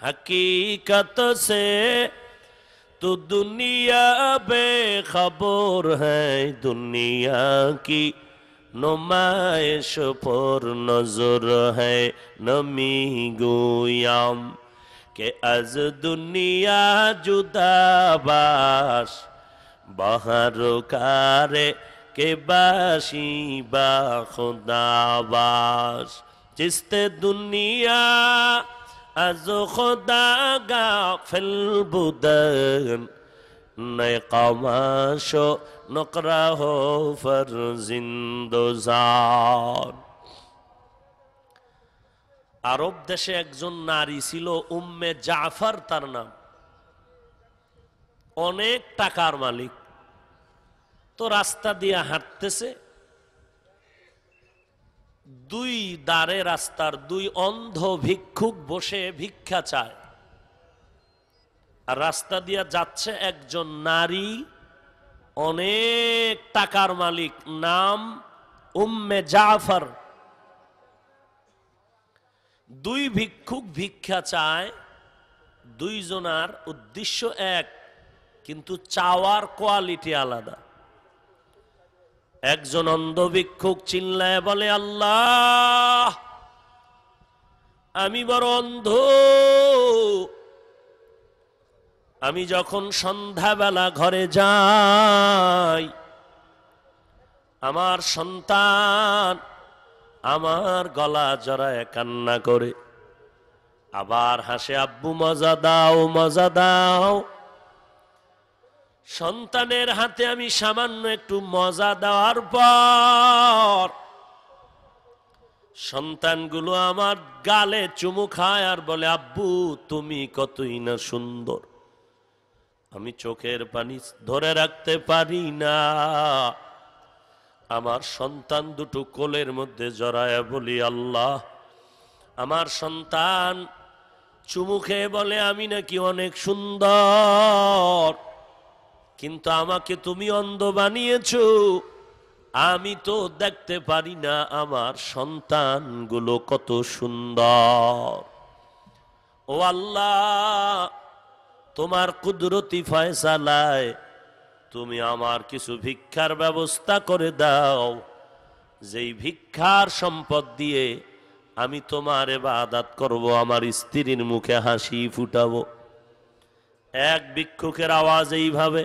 हकीकत से तो दुनिया बेखबर है, दुनिया की नुमाइश पर नजर है। नमी गोयाम के अज दुनिया जुदाबाश बाहर कारे के बाशी बा खुदाबाश। जिसते दुनिया از خدا غافل بودن نقماش و نقره فرزندوزان। আরব দেশে একজন নারী ছিল উম্মে জাফর তার নাম, অনেক টাকার মালিক। তো রাস্তা দিয়ে হাঁটতেছে, দুই দাঁড়ে রাস্তার দুই অন্ধ ভিক্ষুক বসে ভিক্ষা চায়। আর রাস্তা দিয়ে যাচ্ছে একজন নারী, অনেক টাকার মালিক, নাম উম্মে জাফর। দুই ভিক্ষুক ভিক্ষা চায়, দুইজনার উদ্দেশ্য এক, কিন্তু চাওয়ার কোয়ালিটি আলাদা। একজন অন্ধ ভিক্ষুক চিল্লায় বলে, আল্লাহ আমি বড় অন্ধ, আমি যখন সন্ধ্যাবেলা ঘরে যাই আমার সন্তান আমার গলা জড়ায় কান্না করে, আবার হাসে, আব্বু মজা দাও মজা দাও। সন্তানের হাতে আমি সামান্য একটু মজা দেওয়ার পর সন্তানগুলো আমার গালে চুমু খায় আর বলে, আব্বু তুমি কতই না সুন্দর। আমি চোখের পানি ধরে রাখতে পারি না, আমার সন্তান দুটো কোলের মধ্যে জড়ায় বলি, আল্লাহ আমার সন্তান চুমু খেয়ে বলে আমি নাকি অনেক সুন্দর, কিন্তু আমাকে তুমি অন্ধ বানিয়েছো, আমি তো দেখতে পারি না আমার সন্তানগুলো কত সুন্দর। ও আল্লাহ তোমার কুদরতি ফয়সালায় তুমি আমার কিছু ভিক্ষার ব্যবস্থা করে দাও, যেই ভিক্ষার সম্পদ দিয়ে আমি তোমার ইবাদত করব, আমার স্ত্রীর মুখে হাসি ফুটাবো। এক ভিক্ষুকের আওয়াজ এইভাবে,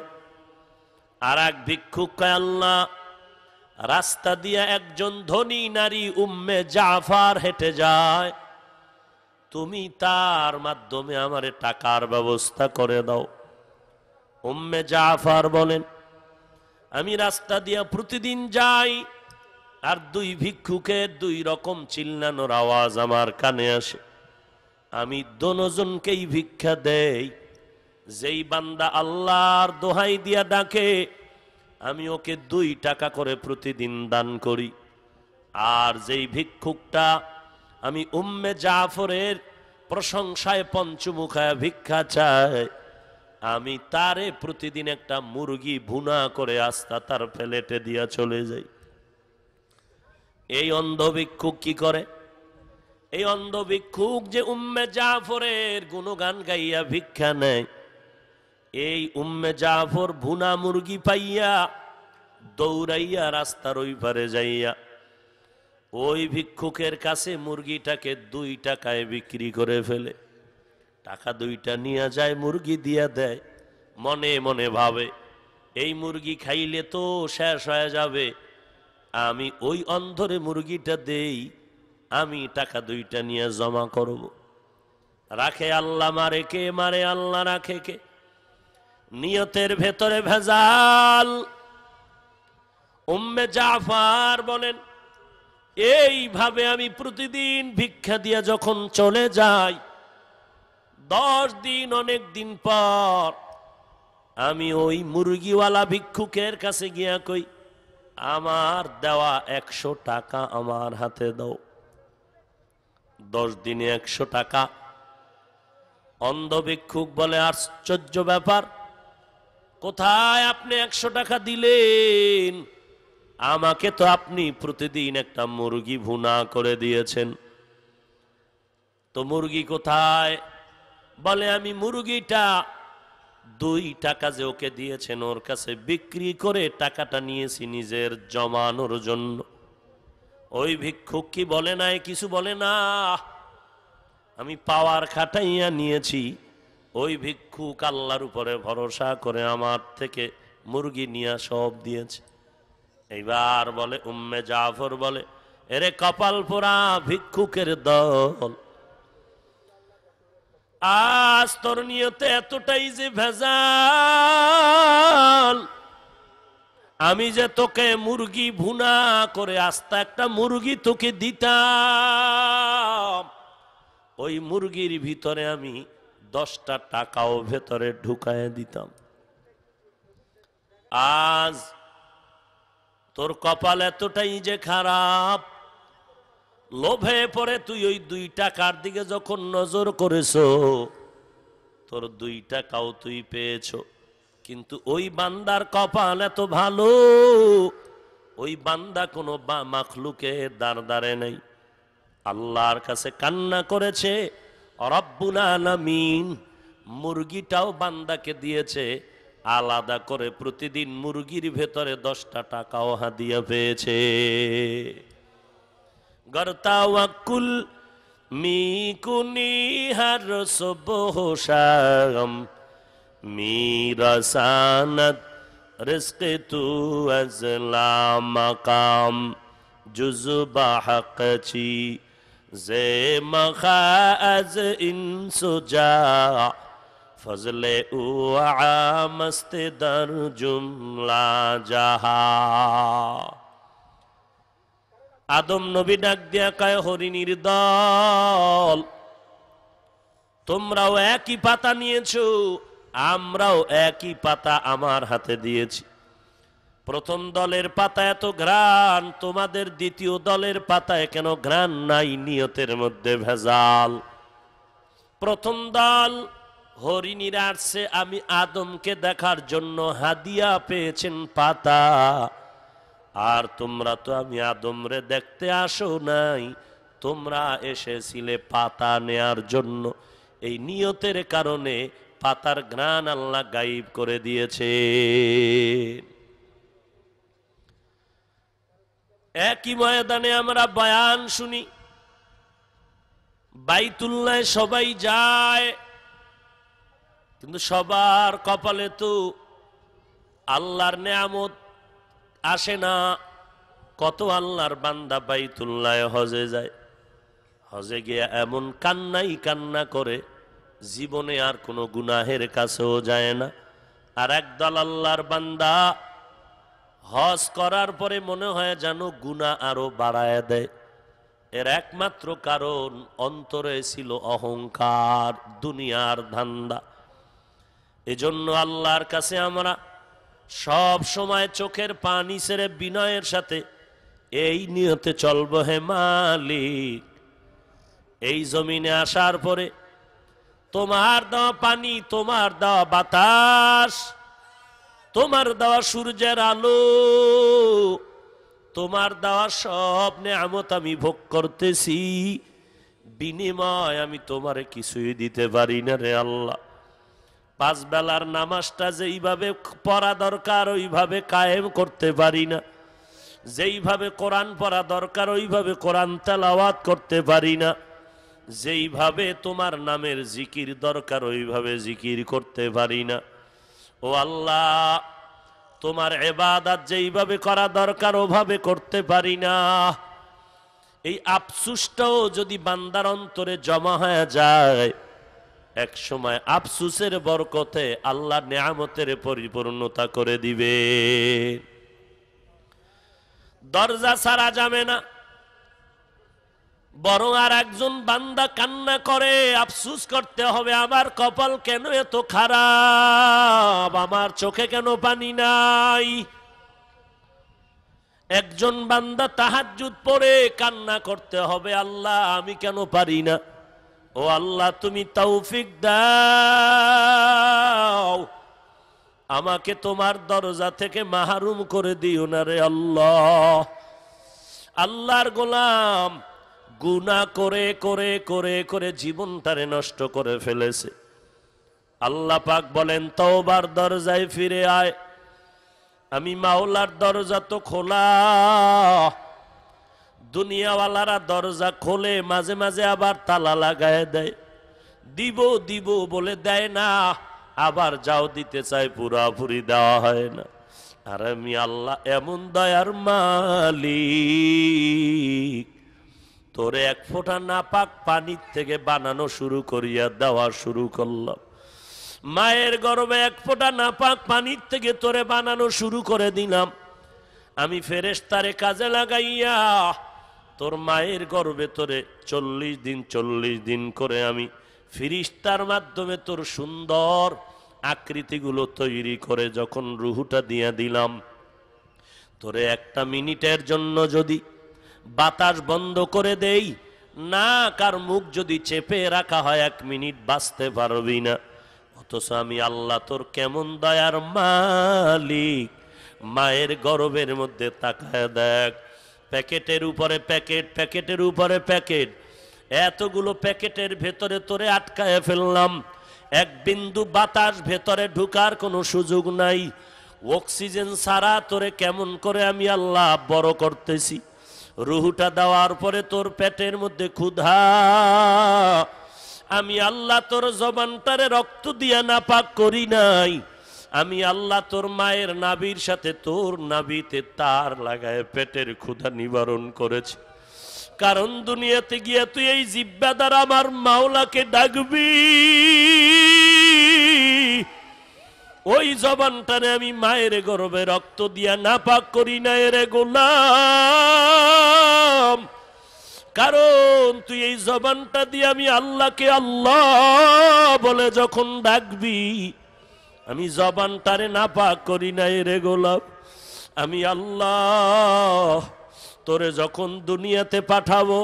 আর এক ভিক্ষুক কয়, আল্লাহ রাস্তা দিয়ে একজন ধনী নারী উম্মে জাফর হেঁটে যায়, তুমি তার মাধ্যমে আমারে টাকার ব্যবস্থা করে দাও। উম্মে জাফর বলেন, আমি রাস্তা দিয়ে প্রতিদিন যাই, আর দুই ভিক্ষুকের দুই রকম চিল্লানোর আওয়াজ আমার কানে আসে। আমি দোনোজনকেই ভিক্ষা দেই। যেই বান্দা আল্লাহর দোহাই দিয়া ডাকে আমি ওকে 2 টাকা করে প্রতিদিন দান করি, আর যেই ভিক্ষুকটা আমি উম্মে জাফরের প্রশংসায় পঞ্চমুখায় ভিক্ষা চাই, আমি তারে প্রতিদিন একটা মুরগি ভুনা করে আস্তা তার প্লেটে দিয়া চলে যাই। এই অন্ধ ভিক্ষুক কি করে? এই অন্ধ ভিক্ষুক যে উম্মে জাফরের গুণগান গাইয়া ভিক্ষা নেয়, এই উম্মে জাফর ভুনা মুরগি পাইয়া দৌড়াইয়া রাস্তার ওই পারে যাইয়া ওই ভিক্ষুকের কাছে মুরগিটাকে 2 টাকায় বিক্রি করে ফেলে। টাকা 2টা নিয়ে যায়, মুরগি দিয়া দেয়। মনে মনে ভাবে এই মুরগি খাইলে তো শেষ হয়ে যাবে, আমি ওই অন্ধরে মুরগিটা দেই, আমি টাকা 2টা নিয়ে জমা করব। রাখে আল্লাহ, মারে কে? মারে আল্লাহ, রাখে কে? নিয়তের ভেতরে ভেজাল। উম্মে জাফর বলেন, এইভাবে আমি প্রতিদিন ভিক্ষা দিয়া যখন চলে যাই, 10 দিন অনেক দিন পর আমি ওই মুরগিওয়ালা ভিক্ষুকের কাছে গিয়া কই, আমার দেওয়া 100 টাকা আমার হাতে দাও। 10 দিনে 100 টাকা। অন্ধ ভিক্ষুক বলে, আশ্চর্য ব্যাপার, কোথায় আপনি 100 টাকা দিলেন? আমাকে তো আপনি প্রতিদিন একটা মুরগি ভুনা করে দিয়েছেন। তো মুরগি কোথায়? বলে আমি মুরগিটা 2 টাকা যে ওকে দিয়েছেন ওর কাছে বিক্রি করে টাকাটা নিয়েছি নিজের জমানোর জন্য। ওই ভিক্ষুক কি বলে নাই? কিছু বলে না, আমি পাওয়ার খাটাইয়া নিয়েছি। ওই ভিক্ষুক আল্লাহর উপরে ভরসা করে আমার থেকে মুরগি নিয়ে সব দিয়েছে। এইবার বলে উম্মে জাফর বলে, এরে কপাল পোড়া ভিক্ষুকের দল, আজ তোর নিয়তে এতটাই যে ভেজাল, আমি যে তোকে মুরগি ভুনা করে আস্তা একটা মুরগি তোকে দিতাম, ওই মুরগির ভিতরে আমি 10টা টাকাও ভেতরে ঢুকায় দিতাম। আজ তোর কপাল এতটাই যে খারাপ, লোভে পড়ে তুই ওই 2 টাকার দিকে যখন নজর করেছো, তোর 2 টাকাও তুই পেয়েছো। কিন্তু ওই বান্দার কপাল এত ভালো, ওই বান্দা কোনো মাখলুকের দাঁড়ে নেই, আল্লাহর কাছে কান্না করেছে। রব্বুল আলামিন মুরগিটাও বান্দাকে দিয়েছে আলাদা করে, প্রতিদিন মুরগির ভেতরে 10টা টাকাও হাদিয়া পেয়েছে। গরতাওয়াক্কুল মিকুনি হর সুবহ শাম, মিরাসানাত রিজক তু আজলা মাকাম, জুজবা হকচি জে মখাজ ইনসুজা, ফজলে উ আমস্ত দর জুমলা জাহা। আদম নবী ডাক দিয়া কয়, হরিণীর দল, তোমরাও একই পাতা নিয়েছো, আমরাও একই পাতা আমার হাতে দিয়েছি। প্রথম দলের পাতা এত ঘ্রাণ, তোমাদের দ্বিতীয় দলের পাতায় কেন ঘ্রাণ নাই? নিয়তের মধ্যে ভেজাল। প্রথম দল হরিণীরা আসছে আমি আদমকে দেখার জন্য, হাদিয়া পেয়েছেন পাতা, আর তোমরা তো আমি আদমরে দেখতে আসো নাই, তোমরা এসেছিলে পাতা নেয়ার জন্য। এই নিয়তের কারণে পাতার ঘ্রাণ আল্লাহ গায়েব করে দিয়েছে। একই ময়দানে আমরা বয়ান শুনি, বাইতুল্লাহ সবাই যায়, কিন্তু সবার কপালে তো আল্লাহর নেয়ামত আসে না। কত আল্লাহর বান্দা বাইতুল্লাহ হজে যায়, হজে গিয়ে এমন কান্নাই কান্না করে, জীবনে আর কোনো গুনাহের কাছেও যায় না। আর একদল আল্লাহর বান্দা হজ করার পরে মনে হয় যেন গুনাহ আরো বাড়ায় দেয়। এর একমাত্র কারণ অন্তরে ছিল অহংকার, দুনিয়ার ধান্দা। এজন্য আল্লাহর কাছে আমরা সব সময় চোখের পানি ছেড়ে বিনয়ের সাথে এই নিয়তে চলবো, হে মালিক, এই জমিনে আসার পরে তোমার দেওয়া পানি, তোমার দেওয়া বাতাস, তোমার দেওয়া সূর্যের আলো, তোমার দেওয়া সব নেয়ামত আমি ভোগ করতেছি, বিনিময় আমি তোমারে কিছুই দিতে পারি না রে আল্লাহ। 5 বেলার নামাজটা যেইভাবে পড়া দরকার ওইভাবে কায়েম করতে পারি না, যেইভাবে কোরআন পড়া দরকার ওইভাবে কোরআন তেলাওয়াত করতে পারি না, যেইভাবে তোমার নামের জিকির দরকার ওইভাবে জিকির করতে পারি না। ও আল্লাহ, তোমার ইবাদত যেইভাবে করা দরকার ওভাবে করতে পারি না। এই আফসোসটাও যদি বান্দার অন্তরে জমা হয়ে যায়, এক সময় আফসোসের বরকতে আল্লাহ নেয়ামতের পরিপূর্ণতা করে দিবে। দরজা ছাড়া যাবে না, বরং আর একজন বান্দা কান্না করে আফসোস করতে হবে, আমার কপাল কেন এত খারাপ, আমার চোখে কেন পানি নাই। একজন বান্দা তাহাজ্জুদ পড়ে কান্না করতে হবে, আল্লাহ আমি কেন পারি না। ও আল্লাহ, তুমি তৌফিক দাও, আমাকে তোমার দরজা থেকে মাহরুম করে দিও না রে আল্লাহ। আল্লাহর গোলাম গুনাহ করে করে করে করে জীবনটারে নষ্ট করে ফেলেছে। আল্লাহ পাক বলেন তওবার দরজায় ফিরে আয়। আমি মাওলার দরজা তো খোলা, দুনিয়াওয়ালারা দরজা খোলে, মাঝে মাঝে আবার তালা লাগায় দেয়। দিব দিব বলে দেয় না, আবার যাও দিতে চায়, পুরাপুরি দেওয়া হয় না। আর আমি আল্লাহ এমন দয়ার মালিক, তোরে এক ফোঁটা নাপাক পানির থেকে বানানো শুরু করিয়া দেওয়া শুরু করলাম। মায়ের গর্ভে এক ফোঁটা নাপাক পানির থেকে তোরে বানানো শুরু করে দিলাম। আমি ফেরেশতারে কাজে লাগাইয়া তোর মায়ের গর্ভে তোরে 40 দিন করে আমি ফেরেশতার মাধ্যমে তোর সুন্দর আকৃতিগুলো তৈরি করে যখন রুহুটা দিয়া দিলাম, তোরে একটা মিনিটের জন্য যদি বাতাস বন্ধ করে দেই, নাক আর মুখ যদি চেপে রাখা হয় 1 মিনিট বাঁচতে পারবি না। অথচ আমি আল্লাহ তোর কেমন দয়ার মালিক। মায়ের গর্ভের মধ্যে তাকায় দেখ, প্যাকেটের উপরে প্যাকেট, প্যাকেটের উপরে প্যাকেট, এতগুলো প্যাকেটের ভেতরে তোরে আটকায় ফেললাম। এক বিন্দু বাতাস ভেতরে ঢুকার কোনো সুযোগ নাই। অক্সিজেন ছাড়া তোরে কেমন করে আমি আল্লাহ বড় করতেছি। রুহুটা দেওয়ার পরে তোর পেটের মধ্যে ক্ষুধা, আমি আল্লাহ তোর জবানটারে রক্ত দিয়া নাপাক করি নাই। আমি আল্লাহ তোর মায়ের নাভির সাথে তোর নাভিতে তার লাগায় পেটের ক্ষুধা নিবারণ করেছি। কারণ দুনিয়াতে গিয়ে তুই এই জিহ্বা দ্বারা আমার মাওলাকে ডাকবি, ওই জবানটারে আমি মায়ের গর্ভে রক্ত দিয়া নাপাক করি নাই রে গোলাম। কারণ তুই এই জবানটা দিয়ে আমি আল্লাহকে আল্লাহ বলে যখন ডাকবি, আমি জবানটারে নাপাক করি নাই রে গোলাম। আমি আল্লাহ তোরে যখন দুনিয়াতে পাঠাবো,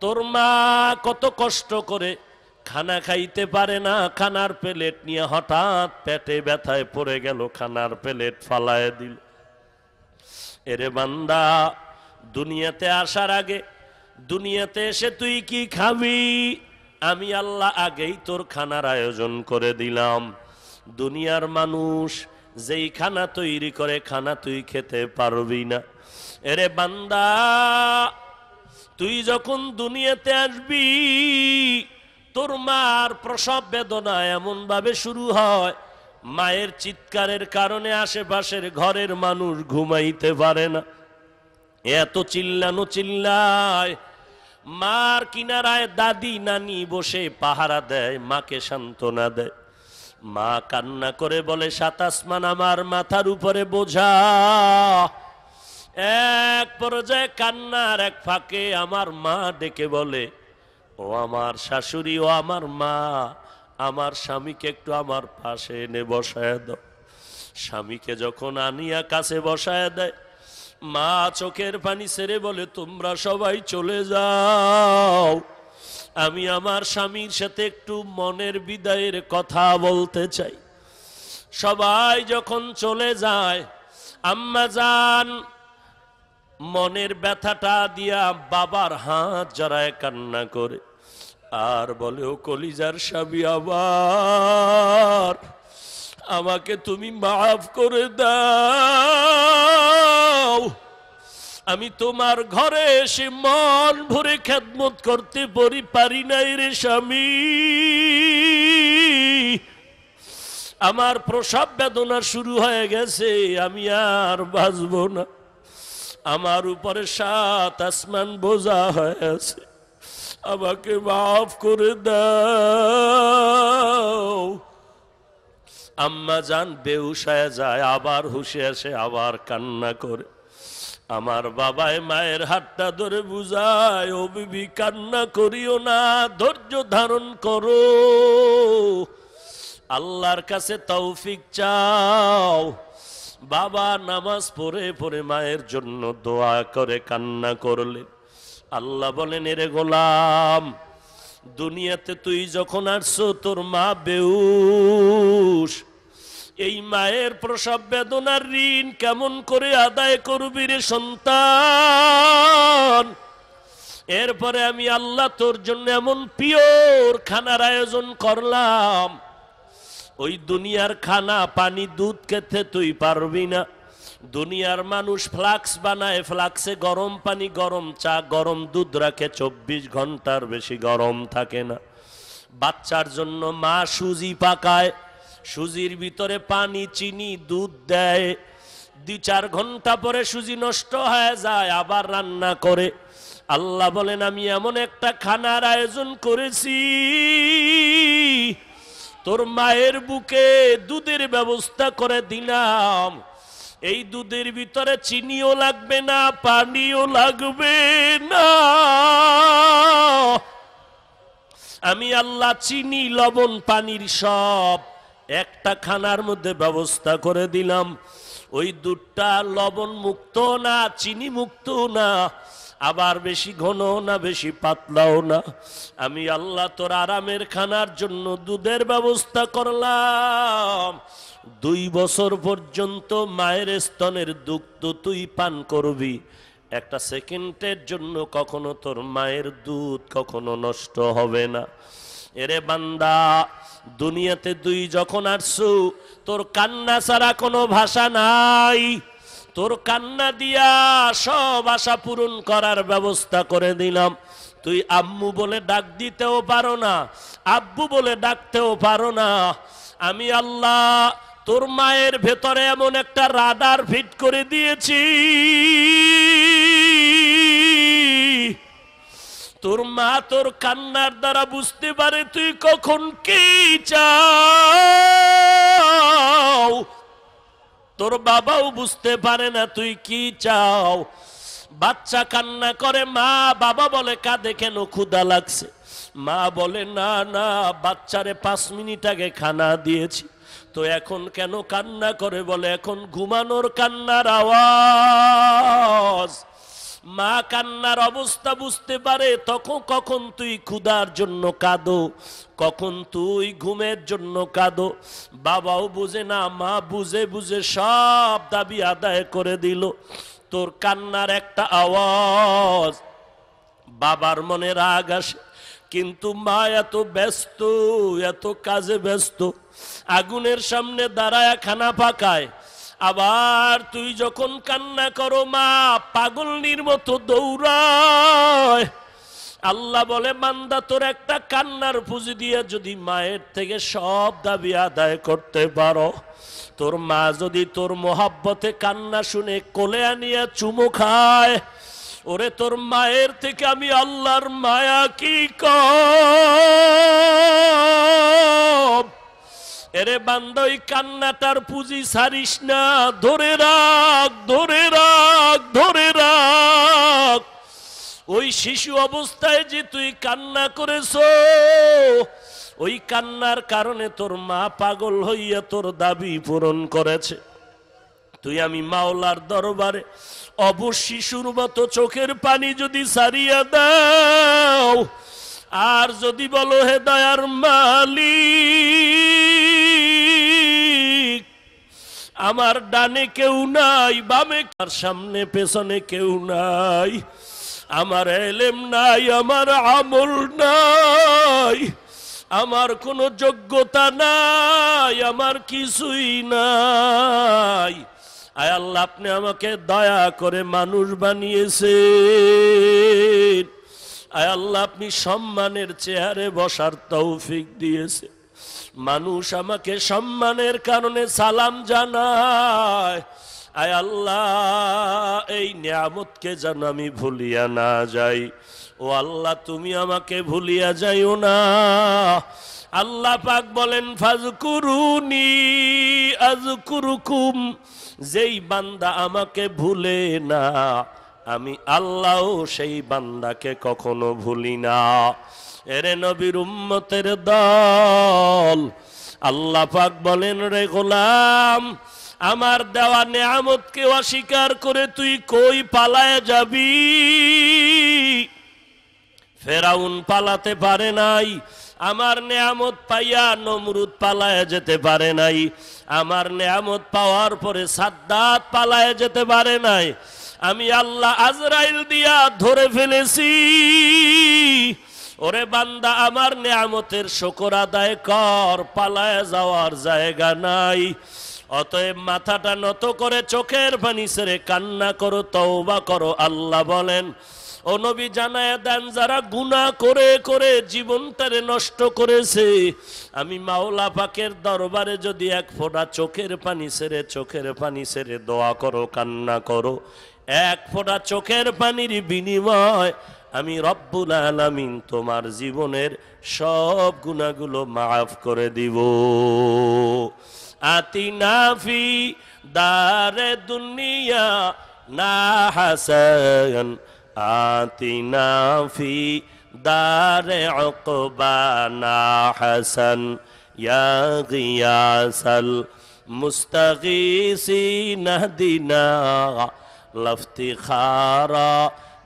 তোর মা কত কষ্ট করে খানা খাইতে পারে না, খানার প্লেট নিয়ে হঠাৎ পেটে ব্যথায় পড়ে গেল, খানার প্লেট ফালায় দিল। এরে বান্দা, দুনিয়াতে আসার আগে, দুনিয়াতে এসে তুই কি খাবি, আমি আল্লাহ আগেই তোর খানার আয়োজন করে দিলাম। দুনিয়ার মানুষ যেই খানা তৈরি করে, খানা তুই খেতে পারবি না। এরে বান্দা, তুই যখন দুনিয়াতে আসবি, তোর মার প্রসব বেদনা এমন ভাবে শুরু হয়, মায়ের চিৎকারের কারণে আশেপাশের ঘরের মানুষ ঘুমাইতে পারে না। এত চিল্লানো চিল্লায়, মার কিনারায় দাদি নানি বসে পাহারা দেয়, মাকে সান্ত্বনা দেয়। মা কান্না করে বলে, 7 আসমান আমার মাথার উপরে বোঝা। এক পর্যায়ে কান্নার এক ফাঁকে আমার মা ডেকে বলে, ও আমার শাশুড়ি, ও আমার মা, আমার স্বামীকে একটু আমার পাশে এনে বসায় দাও। স্বামীকে যখন আনিয়া কাছে বসায় দেয়, মা চোখের পানি ছেড়ে বলে, তোমরা সবাই চলে যাও, আমি আমার স্বামীর সাথে একটু মনের বিদায়ের কথা বলতে চাই। সবাই যখন চলে যায়, আম্মা জান মনের ব্যথাটা দিয়া বাবার হাত জড়ায় কান্না করে আর বলে, ও কলিজার স্বামী, আবার আমাকে তুমি মাফ করে দাও। আমি তোমার ঘরে এসে মন ভরে খেদমত করতে পারি নাই রে স্বামী। আমার প্রসব বেদনা শুরু হয়ে গেছে, আমি আর বাঁচব না। আমার উপরে 7 আসমান বোঝা হয়ে আছে, আমাকে মাফ করে দাও। আম্মা জান বেহুশ হয়ে যায়, আবার হুশে আসে, আবার কান্না করে। আমার বাবাই মায়ের হাতটা ধরে বুঝায়, ও বিবি কান্না করিও না, ধৈর্য ধারণ করো, আল্লাহর কাছে তৌফিক চাও। বাবা নামাজ পড়ে পড়ে মায়ের জন্য দোয়া করে কান্না করলেন। আল্লাহ বলেন, এরে গোলাম, দুনিয়াতে তুই যখন আসছো, তোর মা বেহুশ, এই মায়ের প্রসব বেদনার ঋণ কেমন করে আদায় করবি রে সন্তান। এরপরে আমি আল্লাহ তোর জন্য এমন পিওর খানার আয়োজন করলাম, ওই দুনিয়ার খানা পানি দুধ খেতে তুই পারবি না। দুনিয়ার মানুষ ফ্লাক্স বানায়, ফ্লাক্সে গরম পানি, গরম চা, গরম দুধ রাখে, 24 ঘন্টার বেশি গরম থাকে না। বাচ্চার জন্য মা সুজি পাকায়, সুজির ভিতরে পানি, চিনি, দুধ দেয়। 2-4 ঘন্টা পরে সুজি নষ্ট হয়ে যায়, আবার রান্না করে। আল্লাহ বলেন আমি এমন একটা খানার আয়োজন করেছি, তোর মায়ের বুকে দুধের ব্যবস্থা করে দিলাম। এই দুধের ভিতরে চিনিও লাগবে না, পানিও লাগবে না। আমি আল্লাহ চিনি, লবণ, পানির সব একটা খানার মধ্যে ব্যবস্থা করে দিলাম। ওই দুধটা লবণ মুক্ত না, চিনি মুক্ত না, আবার বেশি ঘন না, বেশি পাতলাও না। আমি আল্লাহ তোর আরামের খানার জন্য দুধের ব্যবস্থা করলাম। 2 বছর পর্যন্ত মায়ের স্তনের দুগ্ধ তুই পান করবি। একটা সেকেন্ডের জন্য কখনো তোর মায়ের দুধ কখনো নষ্ট হবে না। এরে বান্দা, দুনিয়াতে তুই যখন আসছু তোর কান্না ছাড়া কোনো ভাষা নাই। তোর কান্না দিয়া সব আশা পূরণ করার ব্যবস্থা করে দিলাম। তুই আম্মু বলে ডাক দিতেও পারো না, আব্বু বলে ডাকতেও পারো না। আমি আল্লাহ তোর মায়ের ভেতরে এমন একটা রাডার ফিট করে দিয়েছি, তোর মা তোর কান্নার দ্বারা বুঝতে পারে তুই কখন কি চাও। তোর বাবাও বুঝতে পারে না তুই কি চাও। বাচ্চা কান্না করে, মা বাবা বলে কাঁদে কেন, ক্ষুধা লাগছে। মা বলে না না, বাচ্চারে 5 মিনিট আগে খানা দিয়েছি, তো এখন কেন কান্না করে? বলে এখন ঘুমানোর কান্নার আওয়াজ। মা কান্নার অবস্থা বুঝতে পারে, তখন কখন তুই ক্ষুধার জন্য কাঁদো, কখন তুই ঘুমের জন্য কাঁদো। বাবাও বুঝে না, মা বুঝে বুঝে সব দাবি আদায় করে দিল। তোর কান্নার একটা আওয়াজ, বাবার মনে রাগ আসে, কিন্তু মা এত ব্যস্ত, এত কাজে ব্যস্ত, আগুনের সামনে দাঁড়ায় খানা পাকায়। আবার তুই যখন কান্না করো, মা পাগলনির মতো দৌড়ায়। আল্লাহ বলে বান্দা তোর একটা কান্নার পুঁজি দিয়ে যদি মায়ের থেকে সব দাবি আদায় করতে পারো, তোর মা যদি তোর মোহাব্বতে কান্না শুনে কোলে আনিয়া চুমো খায়, ওরে তোর মায়ের থেকে আমি আল্লাহর মায়া কি কম। এরে বান্দা ওই কান্নাটার পুঁজি ছাড়িস না, ধরে রাখ, ধরে রাখ, ধরে রাখ। ওই শিশু অবস্থায় যে তুই কান্না করেছো, ওই কান্নার কারণে তোর মা পাগল হইয়া তোর দাবি পূরণ করেছে। তুই আমি মাওলার দরবারে অবশ শিশুর মতো চোখের পানি যদি সারিয়া দাও, আর যদি বলো হে দয়ার মালিক, আমার ডানে কেউ নাই, বামে আর সামনে পেছনে কেউ নাই, আমার এলেম নাই, আমার আমল নাই, আমার কোনো যোগ্যতা নাই, আমার কিছুই নাই। আয় আল্লাহ, আপনি আমাকে দয়া করে মানুষ বানিয়েছেন। আয় আল্লাহ, আপনি সম্মানের চেয়ারে বসার তৌফিক দিয়েছে। মানুষ আমাকে সম্মানের কারণে সালাম জানায়। আয় আল্লাহ, এই নিয়ামতকে যেন আমি ভুলিয়া না যাই। ও আল্লাহ, তুমি আমাকে ভুলিয়া যাইও না। আল্লাহ পাক বলেন ফাজকুরুনি আযকুরুকুম, যেই বান্দা আমাকে ভুলে না, আমি আল্লাহও সেই বান্দাকে কখনো ভুলি না। এরে নবীর উম্মতের দল, আল্লাহ পাক বলেন রে গোলাম, আমার দেওয়া নেয়ামতকে অস্বীকার করে তুই কই পালায় যাবি? ফেরাউন পালাতে পারে নাই, আমার নেয়ামত পাইয়া নমরুদ পালায় যেতে পারে নাই, আমার নেয়ামত পাওয়ার পরে সাদ্দাত পালায় যেতে পারে নাই। আমি আল্লাহ আজরাইল দিয়া ধরে ফেলেছি, ওরে বান্দা আমার নেয়ামতের শুকর আদায় কর, পালায় যাওয়ার জায়গা নাই। অতএব মাথাটা নত করে চোখের পানি ছেড়ে কান্না করো, তওবা করো। আল্লাহ বলেন, ও নবী জানায়া দেন, যারা গুনাহ করে করে জীবনটারে নষ্ট করেছে, আমি মাওলা পাকের দরবারে যদি এক ফোঁটা চোখের পানি ছেড়ে দোয়া করো, কান্না করো, এক ফোঁটা চোখের পানির বিনিময় আমি রব্বুল আলামিন তোমার জীবনের সব গুনাহগুলো মাফ করে দিব। আতিনা ফি দারে দুনিয়া না হাসান, আতিনা ফি দারে উকবা না হাসান, ইয়া গিয়াসাল মুস্তাগীসিন ইহদিনা লাফতিখারা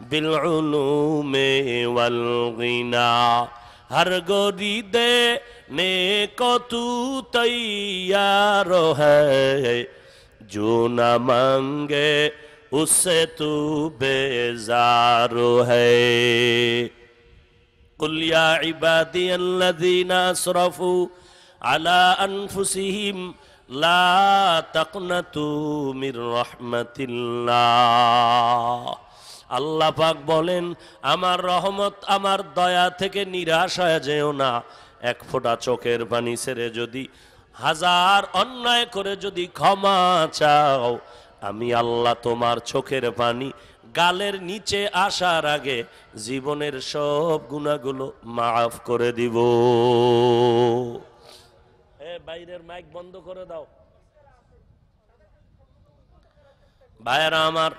বিল উলুমে ওয়াল গিনা। हर गोरी देने को तू तैयार है, जो न मांगे उससे तू बेजार है। कुल या इबादी अल्लज़ीना अस्रफू अला अनफुसिहिम ला तक़नतू मिर रहमतिल्लाह। আল্লাহ পাক বলেন, আমার রহমত, আমার দয়া থেকে নিরাশ হয়ে যেও না। এক ফোঁটা চোখের পানি ছেড়ে যদি হাজার অন্যায় করে যদি ক্ষমা চাও, আমি আল্লাহ তোমার চোখের পানি গালের নিচে আসার আগে জীবনের সব গুনাহগুলো মাফ করে দিব। বাইরের মাইক বন্ধ করে দাও। ভাইরা আমার,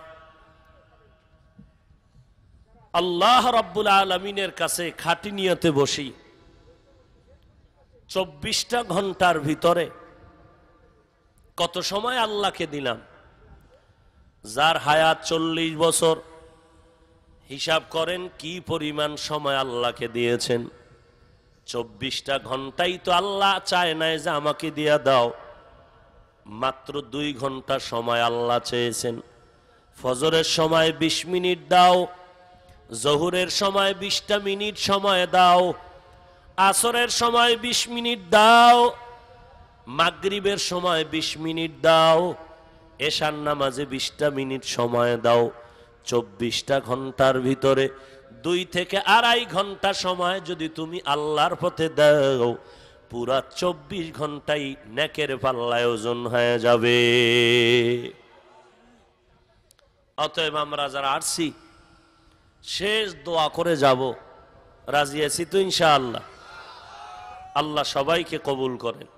আল্লাহ রাব্বুল আলামিনের কাছে খাঁটি নিয়তে বসি 24টা ঘন্টার ভিতরে কত সময় আল্লাহকে দিলাম। যার হায়াত 40 বছর, হিসাব করেন কি পরিমাণ সময় আল্লাহকে দিয়েছেন। 24টা ঘন্টাই তো আল্লাহ চায় নাই যে আমাকে দিয়া দাও, মাত্র 2 ঘন্টা সময় আল্লাহ চেয়েছেন। ফজরের সময় 20 মিনিট দাও, জোহরের সময় 20টা মিনিট সময় দাও, আসরের সময় 20 মিনিট দাও, মাগরিবের সময় 20 মিনিট দাও, এশার নামাজে 20টা মিনিট সময় দাও। 24টা ঘন্টার ভিতরে 2 থেকে 2.5 ঘন্টা সময় যদি তুমি আল্লাহর পথে দাও, পুরা 24 ঘন্টাই নেকের পাল্লায় ওজন হয়ে যাবে। অতএব আমরা যারা আসছি শেষ দোয়া করে যাব, রাজি আছি তো ইনশাআল্লাহ? আল্লাহ সবাইকে কবুল করেন।